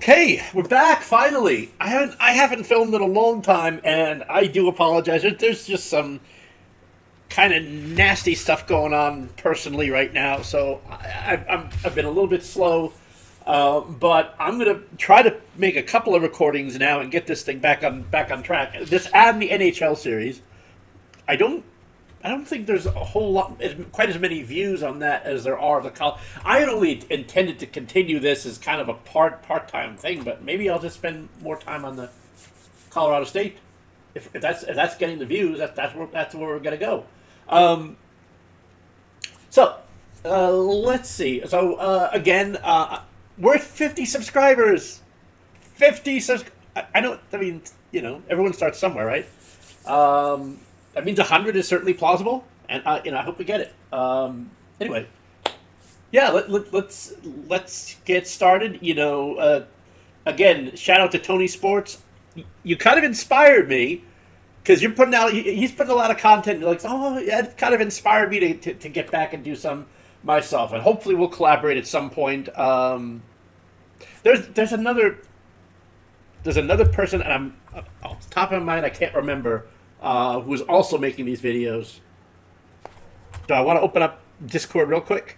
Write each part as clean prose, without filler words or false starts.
Okay, we're back finally. I haven't filmed in a long time, and I do apologize. There's just some kind of nasty stuff going on personally right now, so I've been a little bit slow. But I'm gonna try to make a couple of recordings now and get this thing back on track. This and the NHL series. I don't I don't think there's a whole lot, quite as many views on that as there are of the college. I had only intended to continue this as kind of a part-time thing, but maybe I'll just spend more time on the Colorado State. If that's getting the views, that's where we're gonna go. Um, let's see. Again, we're at 50 subscribers. 50 subs. I know. I mean, everyone starts somewhere, right? That means 100 is certainly plausible, and I hope we get it. Anyway, yeah, let's get started. Again, shout out to Tony Sports. You kind of inspired me because you're putting out. He's putting a lot of content. You're like, oh, yeah, it kind of inspired me to get back and do some myself, and hopefully we'll collaborate at some point. There's another person, and I'm off the top of my mind, I can't remember. Who is also making these videos. Do I want to open up Discord real quick?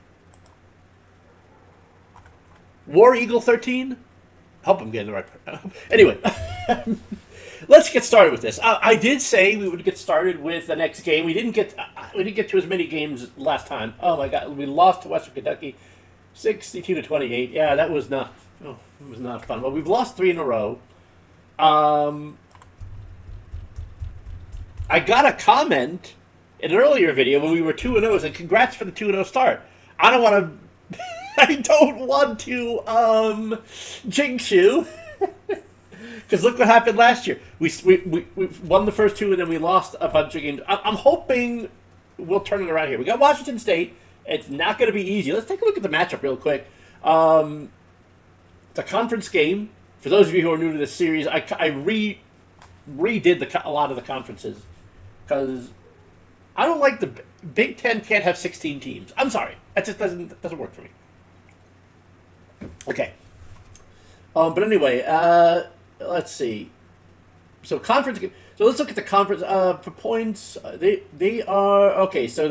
War Eagle 13? I hope I'm getting the right. Anyway, let's get started with this. I did say we would get started with the next game. We didn't get to as many games last time. Oh my God, we lost to Western Kentucky, 62-28. Yeah, that was not. Oh, it was not fun. Well, we've lost 3 in a row. I got a comment in an earlier video when we were 2-0. Said, "Congrats for the 2-0 start." I don't want to. I don't want to jinx you, because look what happened last year. We won the first 2 and then we lost a bunch of games. I'm hoping we'll turn it around here. We got Washington State. It's not going to be easy. Let's take a look at the matchup real quick. It's a conference game. For those of you who are new to this series, I redid a lot of the conferences. Because I don't like the Big Ten can't have 16 teams. I'm sorry, that just doesn't work for me. Okay. But anyway, let's see. So conference. So let's look at the conference for points. They are okay. So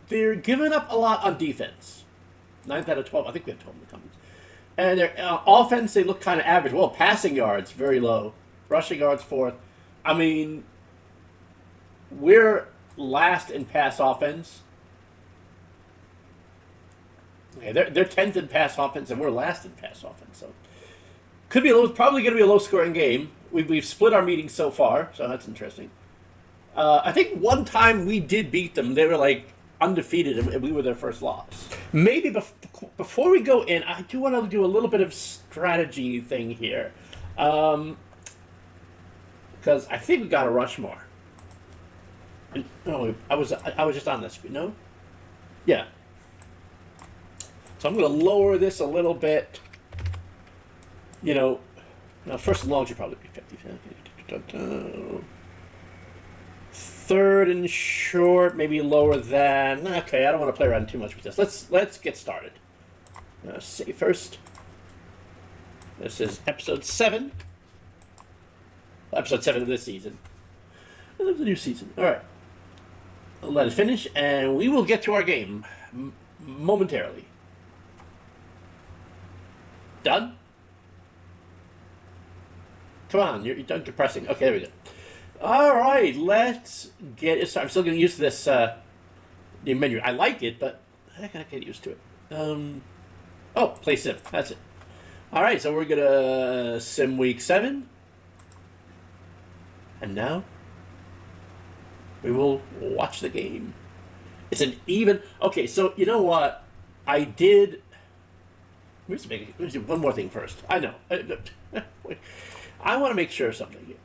they're giving up a lot on defense. 9th out of 12. I think we have 12 in the conference. And their offense, they look kind of average. Well, passing yards very low. Rushing yards 4th. I mean, we're last in pass offense. Okay, they're 10th in pass offense, and we're last in pass offense. So probably going to be a low scoring game. We've split our meetings so far, so that's interesting. I think one time we did beat them. They were like undefeated, and we were their first loss. Maybe before we go in, I do want to do a little bit of strategy thing here. Because I think we got a Rushmore. No, I was just on this screen. No, yeah. So I'm going to lower this a little bit. Now first and long should probably be 50. Third and short, maybe lower than. Okay, I don't want to play around too much with this. Let's get started. See first. This is episode 7. Episode 7 of this season. Of the new season. All right. Let it finish, and we will get to our game momentarily. Done? Come on, you're done depressing. Okay, there we go. All right, let's get it started. I'm still getting used to this new menu. I like it, but I gotta get used to it. Play sim. That's it. All right, so we're gonna sim week 7. And now, we will watch the game. It's an even. Okay, so you know what? I did. Let me do one more thing first. I know. I want to make sure of something here.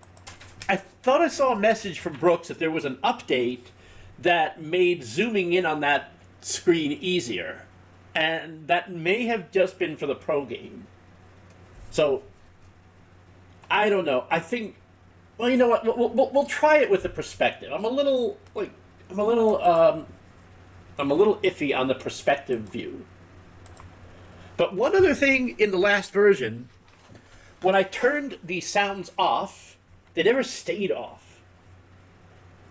I thought I saw a message from Brooks that there was an update that made zooming in on that screen easier. And that may have just been for the pro game. So, I don't know. I think. Well, you know what? We'll try it with the perspective. I'm a little iffy on the perspective view. But one other thing in the last version, when I turned the sounds off, they never stayed off.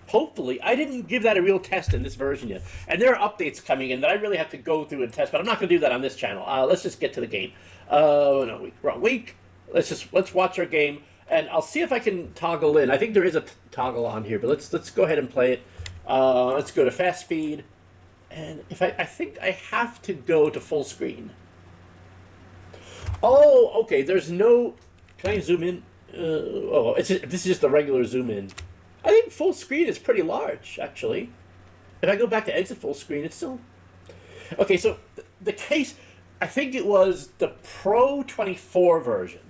Hopefully, I didn't give that a real test in this version yet. And there are updates coming in that I really have to go through and test, but I'm not going to do that on this channel. Let's just get to the game. No, wrong week. Let's watch our game, and I'll see if I can toggle in. I think there is a toggle on here, but let's go ahead and play it. Let's go to fast speed, and if I think I have to go to full screen. Oh, okay. There's no. Can I zoom in? This is just a regular zoom in. I think full screen is pretty large, actually. If I go back to exit full screen, it's still... Okay, so the case, I think it was the Pro 24 version.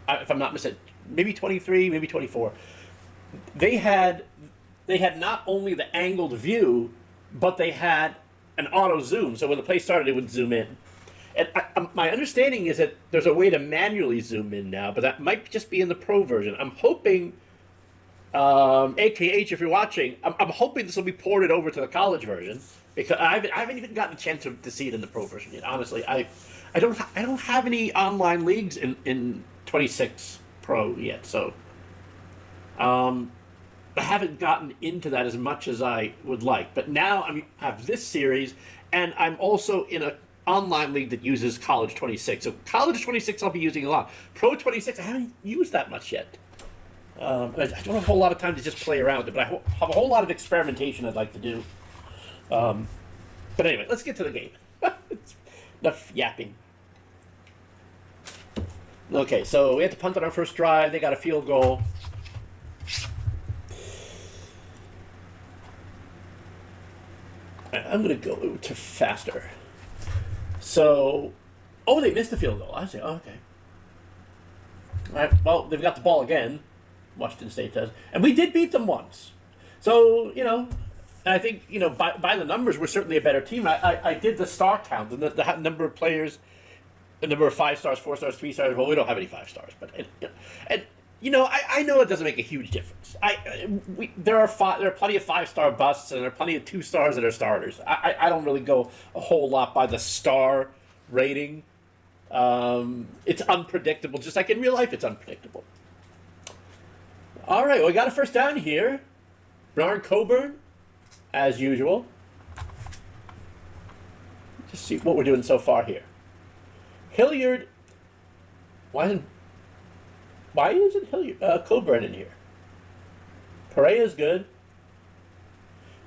If I'm not mistaken, maybe 23, maybe 24. They had not only the angled view, but they had an auto zoom. So when the play started, it would zoom in. And my understanding is that there's a way to manually zoom in now, but that might just be in the Pro version. I'm hoping, AKH, if you're watching, I'm hoping this will be ported over to the college version, because I haven't even gotten a chance to see it in the Pro version yet. Honestly, I don't have any online leagues in 26 Pro yet, so I haven't gotten into that as much as I would like. But now I have this series, and I'm also in a online league that uses College 26. So College 26 I'll be using a lot. Pro 26 I haven't used that much yet. I don't have a whole lot of time to just play around with it, but I have a whole lot of experimentation I'd like to do. But anyway, let's get to the game. It's enough yapping. Okay, so we had to punt on our first drive. They got a field goal. I'm going to go to faster. So, they missed the field goal. I see. Okay. All right. Well, they've got the ball again. Washington State does, and we did beat them once. So I think by the numbers, we're certainly a better team. I did the star count and the number of players, the number of 5 stars, 4 stars, 3 stars. Well, we don't have any 5 stars, but I know it doesn't make a huge difference. There are plenty of 5-star busts, and there are plenty of 2 stars that are starters. I don't really go a whole lot by the star rating. It's unpredictable, just like in real life. It's unpredictable. All right, well, we got a first down here. Bernard Coburn, as usual. Just see what we're doing so far here. Hilliard. Why isn't Hilliard Coburn in here? Pereira's good.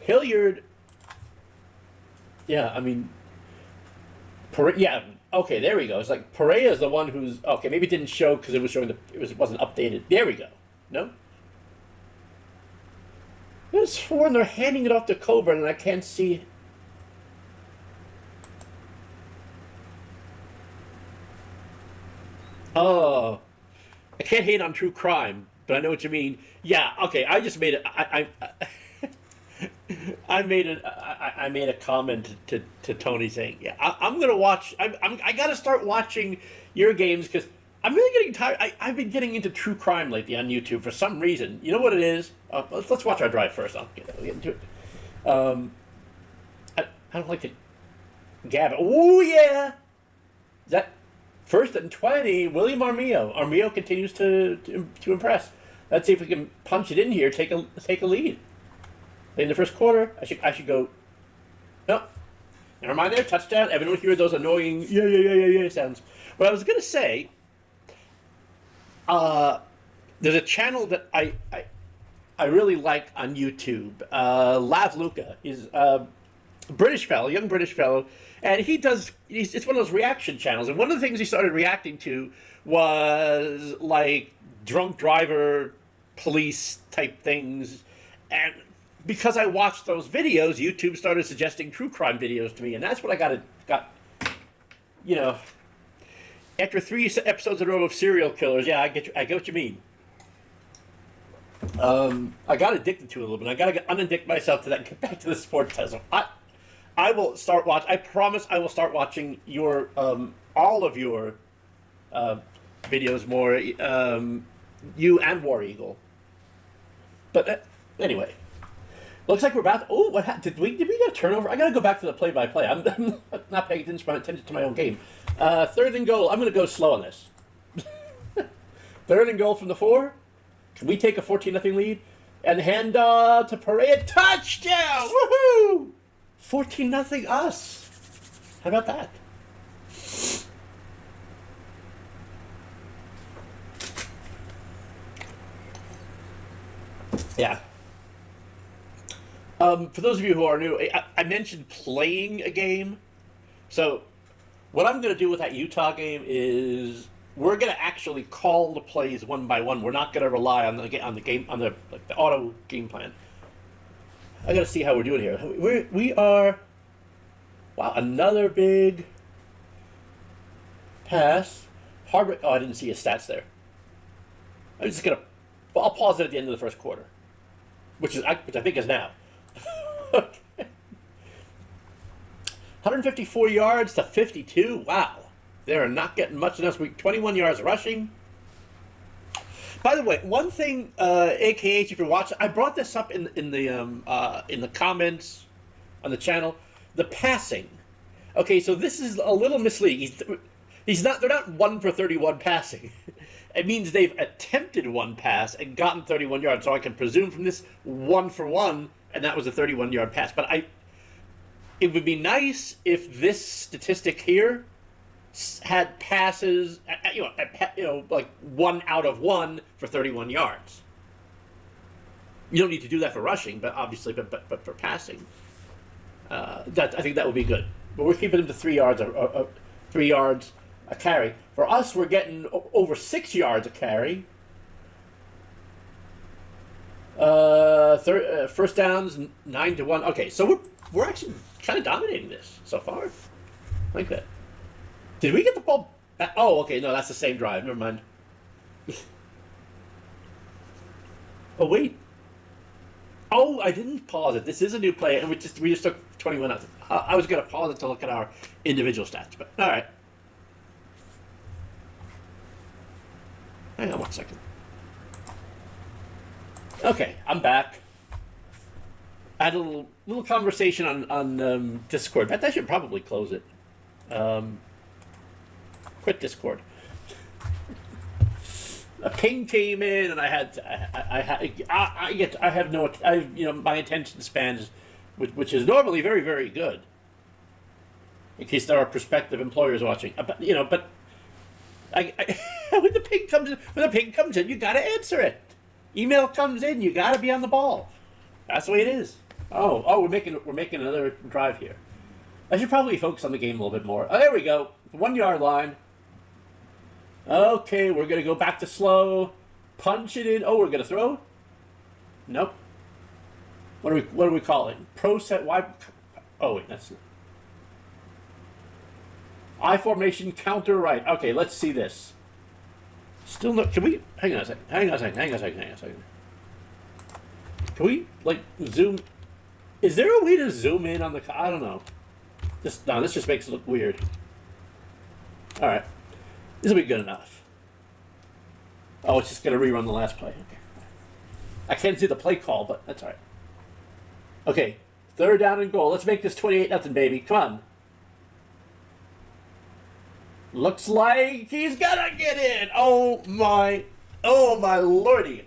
Hilliard. Yeah, I mean. Okay, there we go. It's like Pereira's the one who's okay. Maybe it didn't show because it was showing it wasn't updated. There we go. No. I could have sworn they're handing it off to Coburn, and I can't see. Oh, I can't hate on true crime, but I know what you mean. Yeah, okay. I just made it. I made a comment to Tony saying, "Yeah, I'm gonna watch. I gotta start watching your games because I'm really getting tired. I've been getting into true crime lately on YouTube for some reason. You know what it is? Let's watch our drive first. I'll get into it. I don't like to gab. Oh yeah, is that first and 20? William Armijo. Armijo continues to impress. Let's see if we can punch it in here. Take a lead. In the first quarter, I should go. No, never mind. There, touchdown. Everyone hear those annoying yeah sounds. What I was gonna say. There's a channel that I really like on YouTube. Lav Luca is a British fellow, young British fellow, and it's one of those reaction channels. And one of the things he started reacting to was like drunk driver, police type things. And because I watched those videos, YouTube started suggesting true crime videos to me, and that's what I got. After 3 episodes in a row of serial killers, yeah, I get what you mean. I got addicted to it a little bit. I got to unaddict myself to that and get back to the sports test. I will start watching. I promise I will start watching your all of your videos more. You and War Eagle. But anyway, Looks like we're about. Oh, did we get a turnover? I gotta go back to the play-by-play. I'm not paying attention to my own game. Third and goal. I'm gonna go slow on this. Third and goal from the 4. Can we take a 14-0 lead and hand to Perea? Touchdown! Woohoo! 14-0 us. How about that? Yeah. For those of you who are new, I mentioned playing a game. So, what I'm going to do with that Utah game is we're going to actually call the plays one by one. We're not going to rely on the auto game plan. I got to see how we're doing here. We are. Wow, another big pass. Hardwick. Oh, I didn't see his stats there. I'm just gonna. Well, I'll pause it at the end of the first quarter, which I think is now. Okay. 154 yards to 52. Wow, they're not getting much in this week. 21 yards rushing. By the way, one thing, AKH, if you're watching, I brought this up in the comments on the channel. The passing. Okay, so this is a little misleading. They're not 1 for 31 passing. It means they've attempted one pass and gotten 31 yards. So I can presume from this 1 for 1, and that was a 31-yard pass. But it would be nice if this statistic here had passes, like 1 out of 1 for 31 yards. You don't need to do that for rushing, but obviously, but for passing, I think that would be good. But we're keeping them to 3 yards, 3 yards a carry. For us, we're getting over 6 yards a carry. First downs 9-1. Okay, so we're actually kind of dominating this so far. I like that. Did we get the ball back? Oh, okay, no, that's the same drive. Never mind. Oh wait. Oh, I didn't pause it. This is a new play, and we just took 21 out. I was gonna pause it to look at our individual stats, but all right. Hang on 1 second. Okay, I'm back. I had a little conversation on Discord. I should probably close it. Quit Discord. A ping came in, and my attention span is, which is normally very, very good. In case there are prospective employers watching, but when the ping comes in, you gotta answer it. Email comes in, you gotta be on the ball. That's the way it is. Oh, we're making another drive here. I should probably focus on the game a little bit more. Oh, there we go. 1 yard line. Okay, we're gonna go back to slow. Punch it in. Oh, we're gonna throw. Nope. What are we calling? Pro set. Why? Oh wait, that's I formation counter right. Okay, let's see this. Still no. Can we? Hang on a second. Can we zoom? Is there a way to zoom in on the? I don't know. This just makes it look weird. All right, this will be good enough. Oh, it's just gonna rerun the last play. Okay. I can't see the play call, but that's all right. Okay, third down and goal. Let's make this 28-0, baby. Come on. Looks like he's gonna get in. Oh my lordy.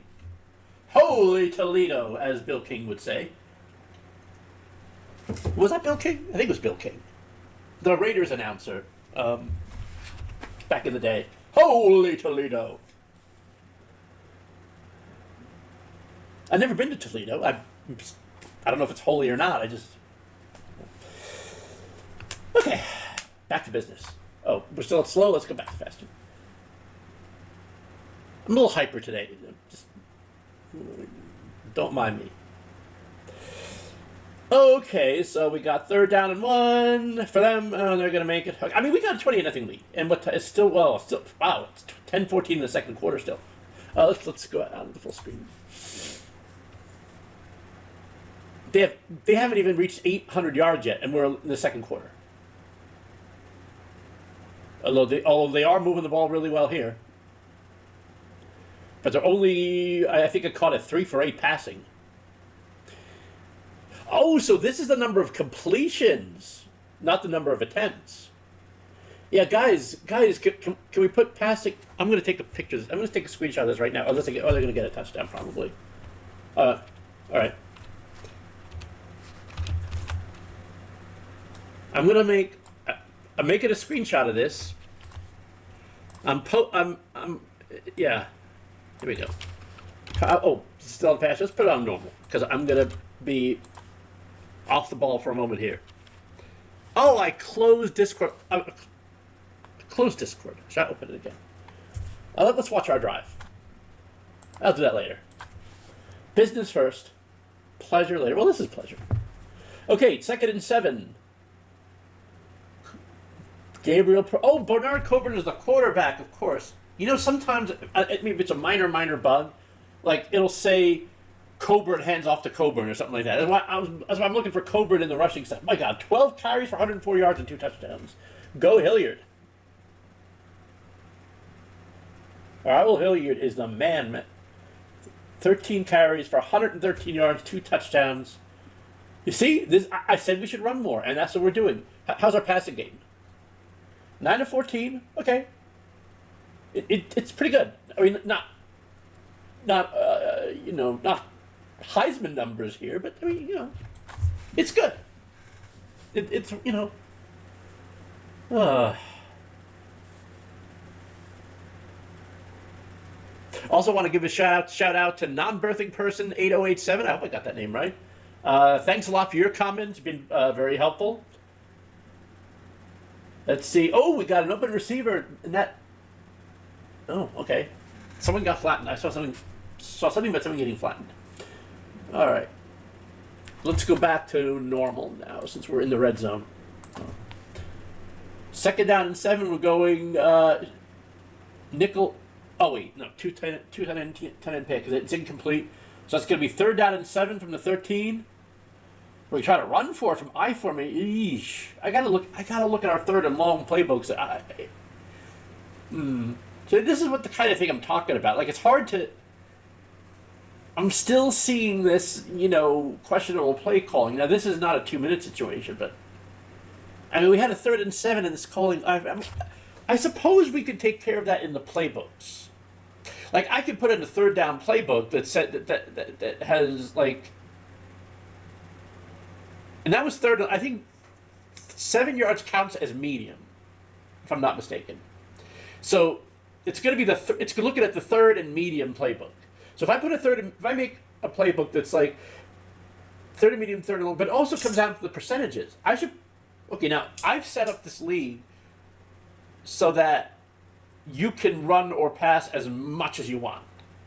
Holy Toledo, as Bill King would say. Was that Bill King? I think it was Bill King. The Raiders announcer, back in the day. Holy Toledo. I've never been to Toledo. I don't know if it's holy or not. Okay, back to business. Oh, we're still slow. Let's go back faster. I'm a little hyper today. Just don't mind me. Okay, so we got third down and 1 for them. They're gonna make it. I mean, we got a 20-0 lead, and it's still wow. It's 10-14 in the second quarter still. Let's go out of the full screen. They haven't even reached 800 yards yet, and we're in the second quarter. Although they are moving the ball really well here. But they're only, I think I caught it 3 for 8 passing. Oh, so this is the number of completions, not the number of attempts. Yeah, guys, can we put passing? I'm going to take a picture. I'm going to take a screenshot of this right now. Unless they're going to get a touchdown, probably. All right. I'm making a screenshot of this. Yeah. Here we go. Oh, still on fast. Let's put it on normal because I'm going to be off the ball for a moment here. Oh, I closed Discord. Close Discord. Should I open it again? Let's watch our drive. I'll do that later. Business first. Pleasure later. Well, this is pleasure. Okay, 2nd and 7. Bernard Coburn is the quarterback, of course. You know, sometimes, if it's a minor bug, like it'll say Coburn hands off to Coburn or something like that. That's why I'm looking for Coburn in the rushing set. My God, 12 carries for 104 yards and 2 touchdowns. Go Hilliard. Raul Hilliard is the man. 13 carries for 113 yards, 2 touchdowns. You see, this I said we should run more, and that's what we're doing. How's our passing game? 9 of 14. Okay, it's pretty good. I mean, not Heisman numbers here, but I mean, it's good. It's. Also want to give a shout out to non-birthing person 8087. I hope I got that name right. Thanks a lot for your comments. Been very helpful. Let's see. Oh, we got an open receiver in that. Oh, okay. Someone got flattened. I saw something about someone getting flattened. All right. Let's go back to normal now since we're in the red zone. 2nd down and 7. We're going nickel. Oh, wait. No, 2 10 and pick because it's incomplete. So that's going to be 3rd down and 7 from the 13. We try to run for it from I formation. Eesh. I gotta look at our 3rd and long playbooks. So this is what the kind of thing I'm talking about. Like, it's hard to. I'm still seeing this, questionable play calling. Now, this is not a 2-minute situation, but I mean, we had a 3rd and 7 in this calling. I suppose we could take care of that in the playbooks. Like, I could put in a 3rd down playbook that said that has like. And that was 3rd. I think 7 yards counts as medium, if I'm not mistaken. So it's going to be it's looking at the 3rd and medium playbook. So if I make a playbook that's like 3rd and medium, 3rd and long, but it also comes down to the percentages. Okay, now I've set up this league so that you can run or pass as much as you want.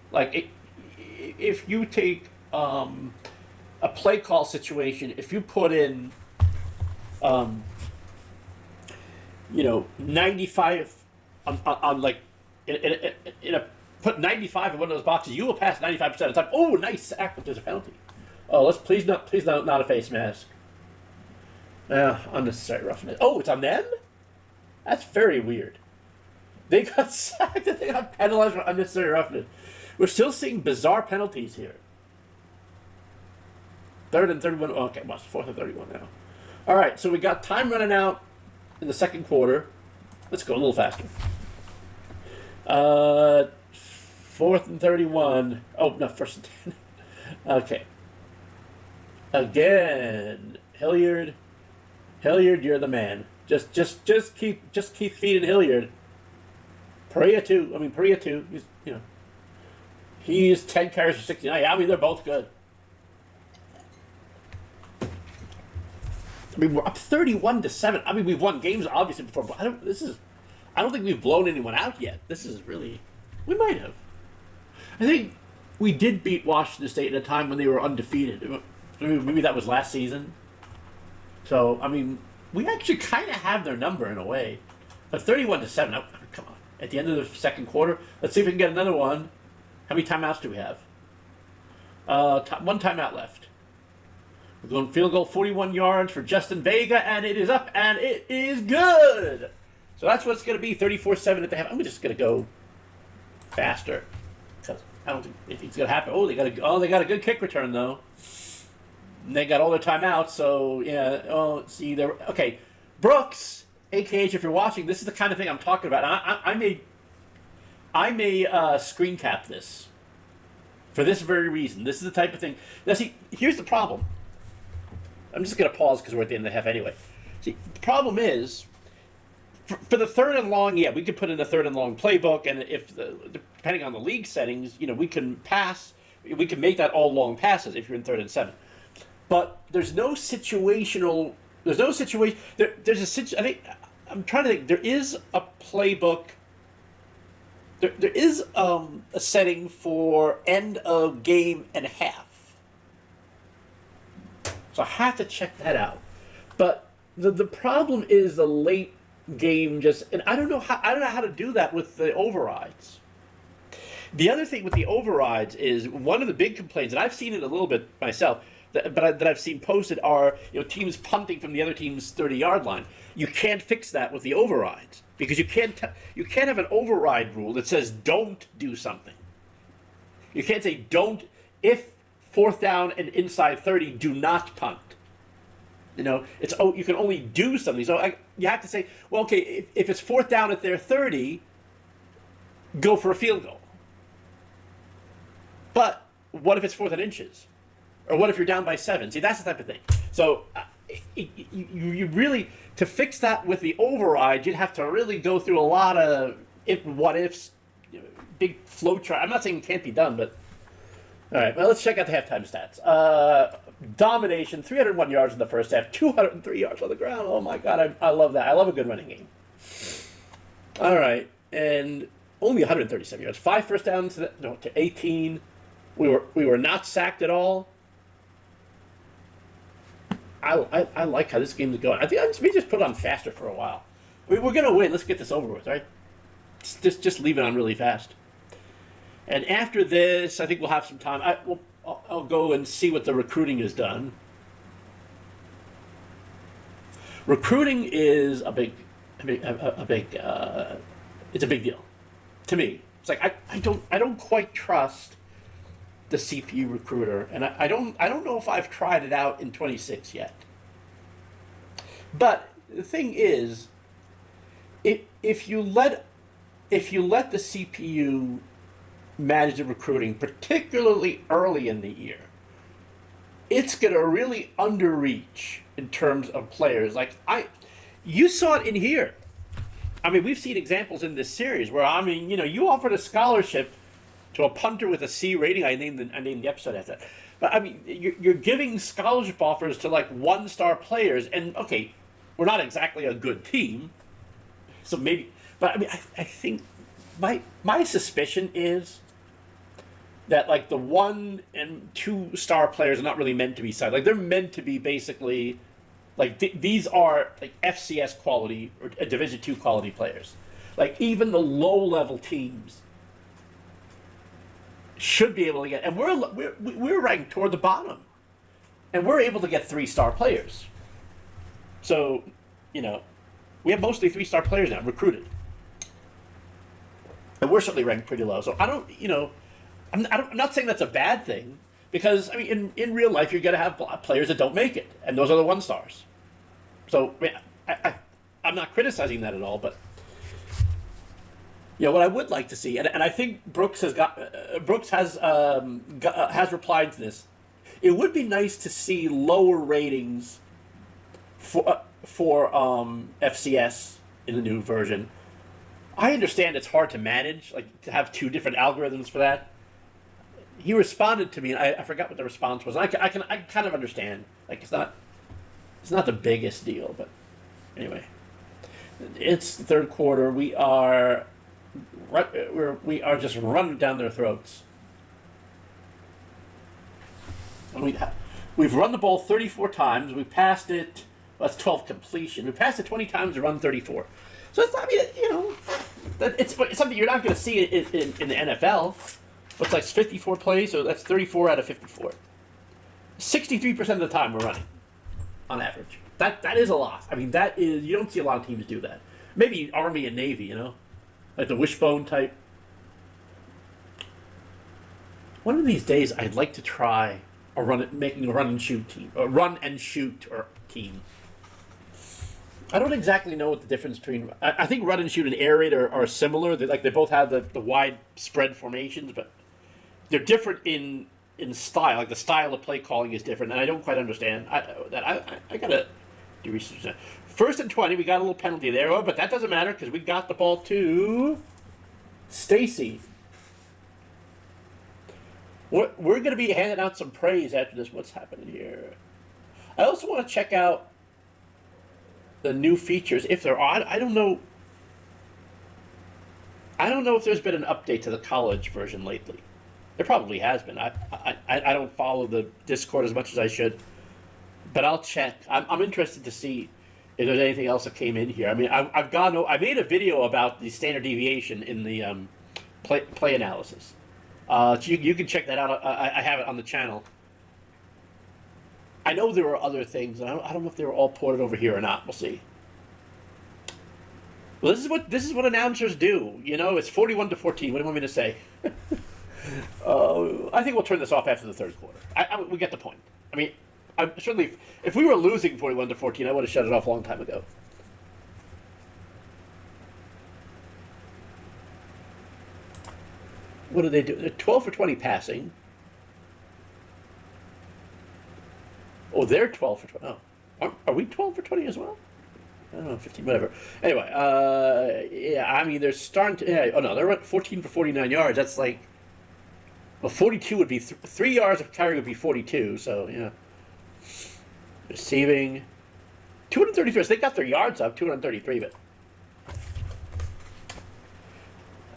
Like if you take a play call situation, if you put in 95 on like put 95 in one of those boxes, you will pass 95% of the time. Oh, nice sack, but there's a penalty. Oh, let's please not a face mask. Unnecessary roughness. Oh, it's on them? That's very weird. They got sacked and they got penalized for unnecessary roughness. We're still seeing bizarre penalties here. 3rd and 31. Okay, well, it's 4th and 31 now. All right, so we got time running out in the 2nd quarter. Let's go a little faster. 4th and 31. Oh, no, 1st and 10. Okay. Again, Hilliard, you're the man. Just keep feeding Hilliard. Perea too. He's 10 carries for 69. I mean, they're both good. I mean, we're up 31-7. I mean, we've won games obviously before, but I don't think we've blown anyone out yet. This is really, we might have. I think we did beat Washington State at a time when they were undefeated. Maybe that was last season. So, I mean, we actually kind of have their number in a way. But 31-7, come on. At the end of the 2nd quarter, let's see if we can get another one. How many timeouts do we have? 1 timeout left. We're going field goal, 41 yards for Justin Vega, and it is up, and it is good. So that's what it's going to be, 34-7 at the half. I'm just going to go faster because I don't think it's going to happen. Oh, they got a good kick return though. They got all their timeouts, so yeah. Oh, see, there. Okay, Brooks, AKH, if you're watching, this is the kind of thing I'm talking about. I may screen cap this for this very reason. This is the type of thing. Now, see, here's the problem. I'm just going to pause because we're at the end of the half anyway. See, the problem is, for the third and long, yeah, we could put in a third and long playbook, and depending on the league settings, we can pass. We can make that all long passes if you're in 3rd and 7. But there's no situational. There's no situation. There's a situation. I think I'm trying to think. There is a playbook. There is a setting for end of game and half. So I have to check that out. But the problem is the late game and I don't know how to do that with the overrides. The other thing with the overrides is one of the big complaints, and I've seen it a little bit myself, that I've seen posted are teams punting from the other team's 30-yard line. You can't fix that with the overrides because you can't have an override rule that says don't do something. You can't say don't if 4th down and inside 30 do not punt. You can only do something. So you have to say, well, okay, if it's 4th down at their 30, go for a field goal. But what if it's 4th and inches? Or what if you're down by 7? See, that's the type of thing. So you really, to fix that with the override, you'd have to really go through a lot of what ifs, big flow chart. I'm not saying it can't be done, but all right. Well, let's check out the halftime stats. Domination, 301 yards in the first half, 203 yards on the ground. Oh my God, I love that. I love a good running game. All right, and only 137 yards, 5 first downs to 18. We were not sacked at all. I like how this game is going. I think we just put it on faster for a while. We're going to win. Let's get this over with, right? Just leave it on really fast. And after this, I think we'll have some time. I'll go and see what the recruiting has done. Recruiting is a big it's a big deal to me. It's like I don't quite trust the CPU recruiter, and I don't know if I've tried it out in 26 yet. But the thing is, if you let the CPU manage the recruiting, particularly early in the year, it's gonna really underreach in terms of players. You saw it in here. I mean, we've seen examples in this series where you offered a scholarship to a punter with a C rating. I named the episode after that. But I mean, you're giving scholarship offers to 1-star players, and okay, we're not exactly a good team, so maybe. But I mean, I think my suspicion is that the 1 and 2-star players are not really meant to be signed. They're meant to be basically these are FCS quality or Division II quality players. Even the low-level teams should be able to get, and we're ranked toward the bottom, and we're able to get 3-star players. So, we have mostly 3-star players now recruited, and we're certainly ranked pretty low. So I'm not saying that's a bad thing, because I mean, in real life, you're going to have players that don't make it, and those are the 1-stars. So I'm not criticizing that at all, but. What I would like to see, and I think Brooks has replied to this. It would be nice to see lower ratings for FCS in the new version. I understand it's hard to manage, to have 2 different algorithms for that. He responded to me, and I forgot what the response was. And I kind of understand. It's not the biggest deal, but anyway, it's the third quarter. We are just running down their throats. We've run the ball 34 times. We passed it. Well, that's 12 completion. We passed it 20 times. We run 34. So it's something you're not going to see in the NFL. It's 54 plays, so that's 34 out of 54. 63% of the time we're running, on average. That is a lot. I mean, you don't see a lot of teams do that. Maybe Army and Navy, like the wishbone type. One of these days, I'd like to try making a run and shoot team, a run and shoot or team. I don't exactly know what the difference between. I think run and shoot and air raid are similar. They both have the wide spread formations, but they're different in style. Like the style of play calling is different, and I don't quite understand I gotta do research. Now. 1st and 20, we got a little penalty there, but that doesn't matter because we got the ball to Stacy. We're going to be handing out some praise after this. What's happening here? I also want to check out the new features if there are. I don't know. I don't know if there's been an update to the college version lately. There probably has been. I don't follow the Discord as much as I should, but I'll check. I'm interested to see if there's anything else that came in here. I mean, I made a video about the standard deviation in the play analysis. So you can check that out. I have it on the channel. I know there were other things. I don't know if they were all ported over here or not. We'll see. Well, this is what announcers do. You know, it's 41-14. What do you want me to say? I think we'll turn this off after the third quarter. We get the point. I mean, certainly, if we were losing 41-14, I would have shut it off a long time ago. What do they do? They're 12 for 20 passing. Oh, they're 12 for 20. Oh, are we 12 for 20 as well? I don't know, 15, whatever. Anyway, yeah, I mean, they're starting to. Yeah, oh, no, they're at 14 for 49 yards. That's like. Well, 42 would be 3 yards of carry would be 42, so, yeah. Receiving. 233. So they got their yards up, 233, but.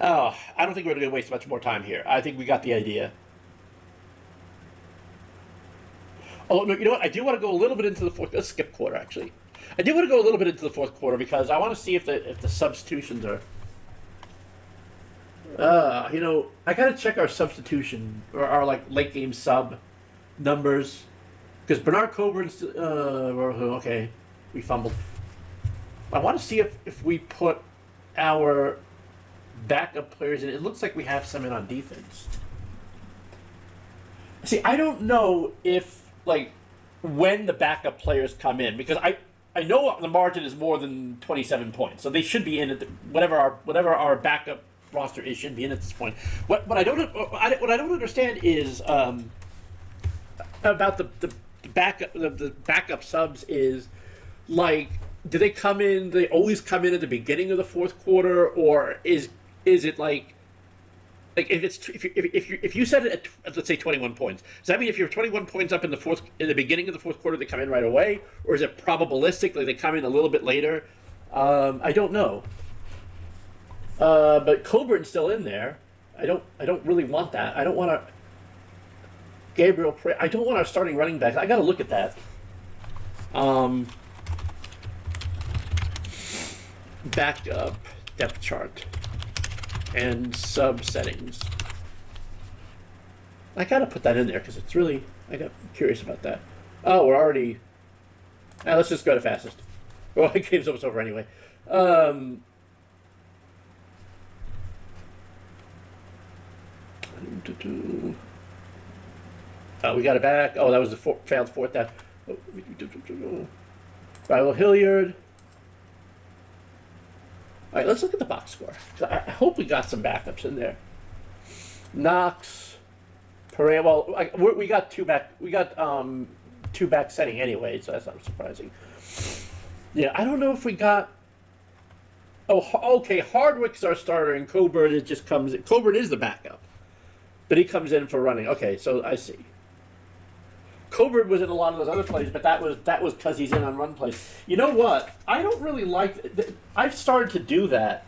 Oh, I don't think we're going to waste much more time here. I think we got the idea. Oh, no, you know what? I do want to go a little bit into the fourth. Let's skip quarter, actually. I do want to go a little bit into the fourth quarter because I want to see if the substitutions are. You know, I got to check our substitution or our like late game sub numbers because Bernard Coburn's. Okay, we fumbled. I want to see if we put our backup players in. It looks like we have some in on defense. See, I don't know if like when the backup players come in because I know the margin is more than 27 points, so they should be in at whatever our backup roster is should be in at this point. What I don't understand is about the backup subs is like do they come in? Do they always come in at the beginning of the fourth quarter, or is it like if you set it at let's say 21 points, does that mean if you're 21 points up in the beginning of the fourth quarter they come in right away, or is it probabilistic like they come in a little bit later? I don't know. But Coburn's still in there. I don't really want that. I don't want to Gabriel. I don't want our starting running back. I got to look at that. Backup depth chart. And sub settings. I gotta put that in there because it's really. I got curious about that. Oh, we're already. Let's just go to fastest. Well, the game's almost over anyway. We got it back. Oh, that was the failed fourth down. Rival Hilliard. All right, let's look at the box score. I hope we got some backups in there. Knox, Pereira. Well, we got two back. We got two back setting anyway, so that's not surprising. Yeah, I don't know if we got. Oh, okay. Hardwick's our starter, and Coburn just comes. Coburn is the backup, but he comes in for running. Okay, so I see. Coburn was in a lot of those other plays, but that was because he's in on run plays. You know what? I don't really like. I've started to do that.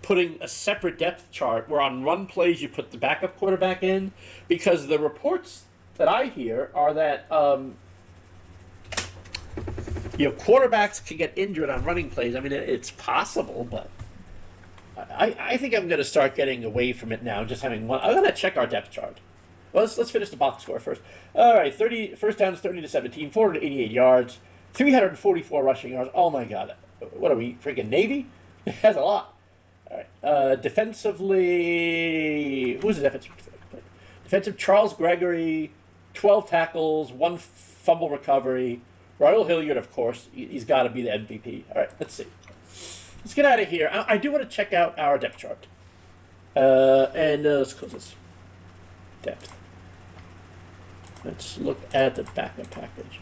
Putting a separate depth chart where on run plays you put the backup quarterback in, because the reports that I hear are that quarterbacks can get injured on running plays. I mean, it's possible, but I think I'm going to start getting away from it now. Just having one. I'm going to check our depth chart. Well, let's finish the box score first. All right, first downs 30-17, 488 yards, 344 rushing yards. Oh my God, what are we freaking Navy? That's a lot. All right, defensively, who's the defensive? Defensive Charles Gregory, 12 tackles, 1 fumble recovery. Royal Hilliard, of course, he's got to be the MVP. All right, let's see. Let's get out of here. I do want to check out our depth chart. And let's close this. Depth. Let's look at the backup package.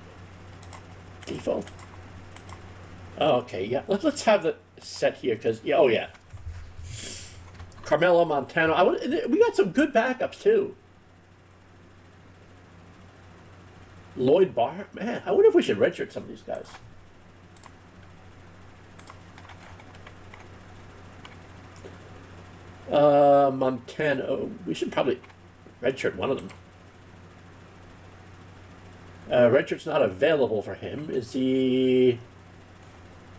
Default. Oh, okay, yeah. Let's have the set here because oh yeah. Carmelo Montano. We got some good backups too. Lloyd Barr. Man, I wonder if we should redshirt some of these guys. Montano. We should probably redshirt one of them. Redshirt's not available for him. Is he?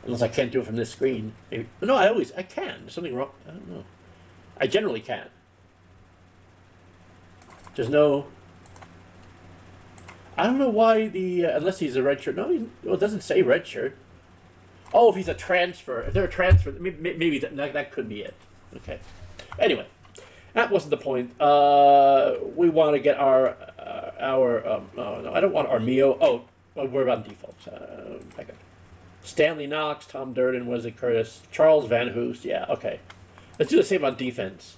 Unless I can't do it from this screen. Maybe. No, I can. There's something wrong. I don't know. I generally can. There's no. I don't know why the unless he's a redshirt. No, it doesn't say redshirt. Oh, if he's a transfer. If they're a transfer, maybe that could be it. Okay. Anyway, that wasn't the point. We want to get our oh no, I don't want Armio. Oh, we're on defaults. Back up. Stanley Knox, Tom Durden, Wesley Curtis, Charles Van Hoos. Yeah, okay. Let's do the same on defense.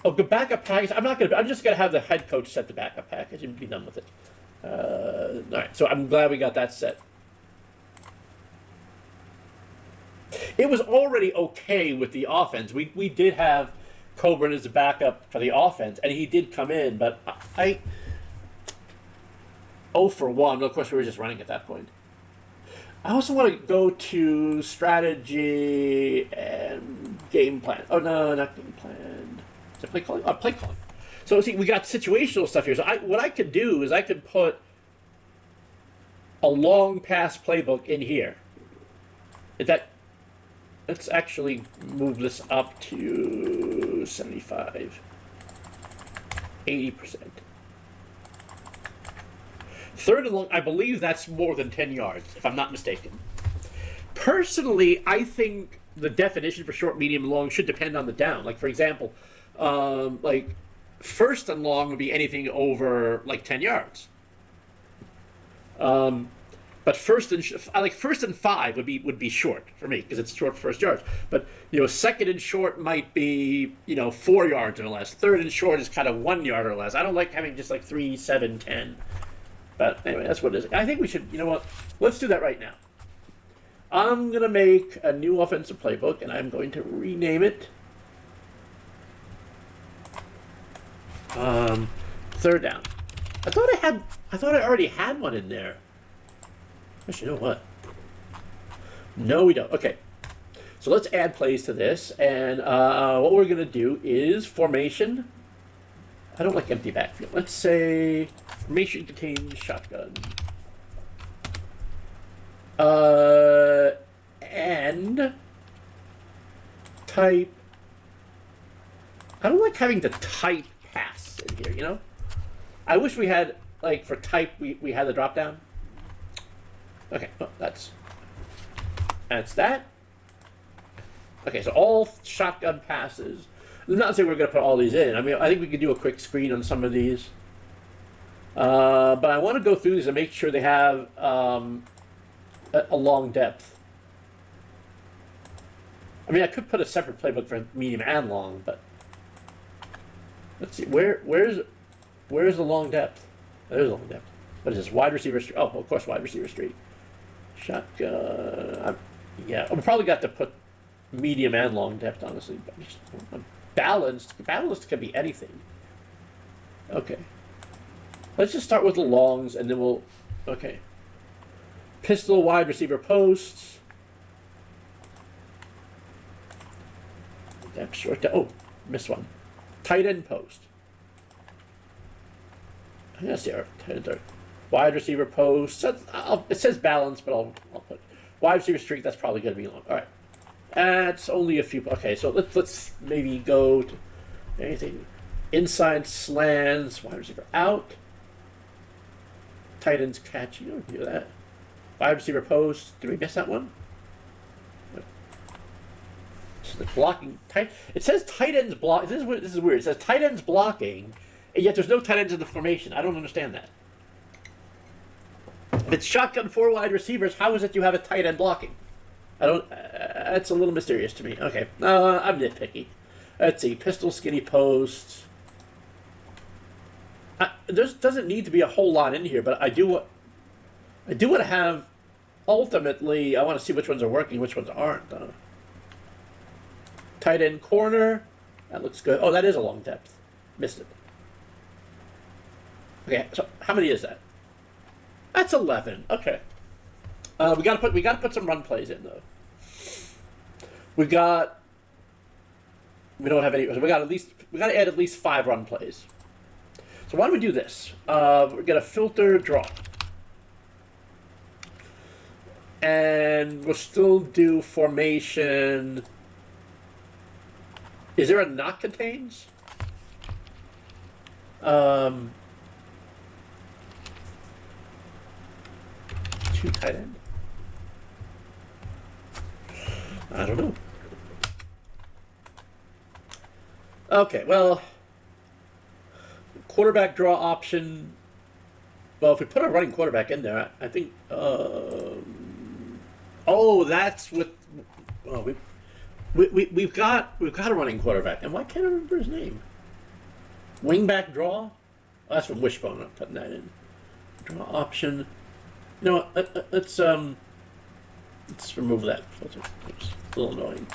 Oh, the backup package. I'm just gonna have the head coach set the backup package and be done with it. All right. So I'm glad we got that set. It was already okay with the offense. We did have Coburn as a backup for the offense, and he did come in, but I 0 for 1. Of course, we were just running at that point. I also want to go to strategy and game plan. Oh, no, not game plan. Is it play calling? Oh, play calling. So, see, we got situational stuff here. So what I could do is I could put a long pass playbook in here. Let's actually move this up to 75, 80%. Third and long, I believe that's more than 10 yards, if I'm not mistaken. Personally, I think the definition for short, medium, and long should depend on the down. Like, for example, like first and long would be anything over like 10 yards. But first and 5 would be short for me because it's short first yards. But second and short might be 4 yards or less. Third and short is kind of 1 yard or less. I don't like having just like 3, 7, 10. But anyway, that's what it is. I think we should. You know what? Let's do that right now. I'm gonna make a new offensive playbook, and I'm going to rename it. Third down. I thought I already had one in there. Actually, you know what? No, we don't. Okay. So let's add plays to this. And what we're going to do is formation. I don't like empty backfield. Let's say formation contains shotgun. And type. I don't like having to type pass in here, I wish we had, like, for type, we had the drop down. Okay, well, that's that. Okay, so all shotgun passes. I'm not saying we're going to put all these in. I mean, I think we could do a quick screen on some of these. But I want to go through these and make sure they have a long depth. I mean, I could put a separate playbook for medium and long, but let's see. Where's the long depth? There's a long depth. What is this? Wide receiver street. Oh, of course, wide receiver street. Shotgun. Yeah, we probably got to put medium and long depth, honestly. But balanced can be anything. Okay. Let's just start with the longs, and then we'll. Okay. Pistol wide receiver posts. Depth short. Oh, missed one. Tight end post. I'm gonna see our tight end are. Wide receiver post. It says balance, but I'll put wide receiver streak. That's probably going to be long. All right, that's only a few. Okay, so let's maybe go to anything inside slants. Wide receiver out. Tight ends catch. You don't do that. Wide receiver post. Did we miss that one? So the blocking tight. It says tight ends block. This is weird. It says tight ends blocking, And yet there's no tight ends in the formation. I don't understand that. If it's shotgun 4 wide receivers, how is it you have a tight end blocking? I don't. That's a little mysterious to me. Okay, I'm nitpicky. Let's see. Pistol, skinny post. There doesn't need to be a whole lot in here, but I do want to have. Ultimately, I want to see which ones are working, which ones aren't. Tight end corner. That looks good. Oh, that is a long depth. Missed it. Okay, so how many is that? That's 11. Okay. We gotta put some run plays in though. We don't have any. So we gotta add at least 5 run plays. So why don't we do this? We're gonna filter draw, and we'll still do formation. Is there a not contains? Two tight end. I don't know. Okay, well, quarterback draw option. Well, if we put a running quarterback in there, I think. Oh, that's what. Oh, we've got a running quarterback, and why can't I remember his name? Wingback draw. Oh, that's from Wishbone. I'm putting that in. Draw option. You know what? Let's remove that filter. It's a little annoying.